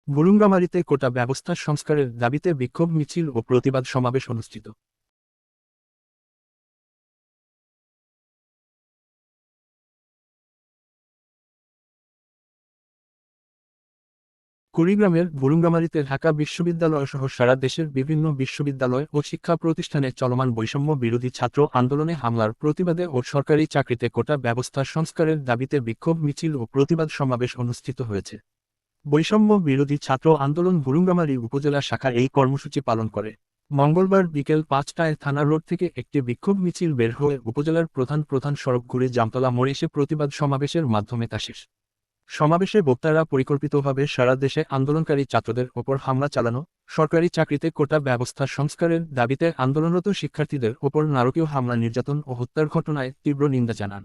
বুরুঙ্গামারীতে কোটা ব্যবস্থা সংস্কারের দাবিতে বিক্ষোভ মিছিল ও প্রতিবাদ সমাবেশ অনুষ্ঠিত। কুড়িগ্রামের বুরুঙ্গামারীতে ঢাকা বিশ্ববিদ্যালয় সহ সারা দেশের বিভিন্ন বিশ্ববিদ্যালয় ও শিক্ষা প্রতিষ্ঠানে চলমান বৈষম্য বিরোধী ছাত্র আন্দোলনে হামলার প্রতিবাদে ও সরকারি চাকরিতে কোটা ব্যবস্থা সংস্কারের দাবিতে বিক্ষোভ মিছিল ও প্রতিবাদ সমাবেশ অনুষ্ঠিত হয়েছে। বৈষম্য বিরোধী ছাত্র আন্দোলন বুরুঙ্গামারী উপজেলা শাখা এই কর্মসূচি পালন করে। মঙ্গলবার বিকেল ৫টায় থানা রোড থেকে একটি বিক্ষোভ মিছিল বের হয়ে উপজেলার প্রধান প্রধান সড়ক ঘুরে জামতলা মোড়ে এসে প্রতিবাদ সমাবেশের মাধ্যমে তা শেষ। সমাবেশে বক্তারা পরিকল্পিতভাবে সারা দেশে আন্দোলনকারী ছাত্রদের ওপর হামলা চালানো, সরকারি চাকরিতে কোটা ব্যবস্থা সংস্কারের দাবিতে আন্দোলনরত শিক্ষার্থীদের ওপর নারকীয় হামলা, নির্যাতন ও হত্যার ঘটনায় তীব্র নিন্দা জানান।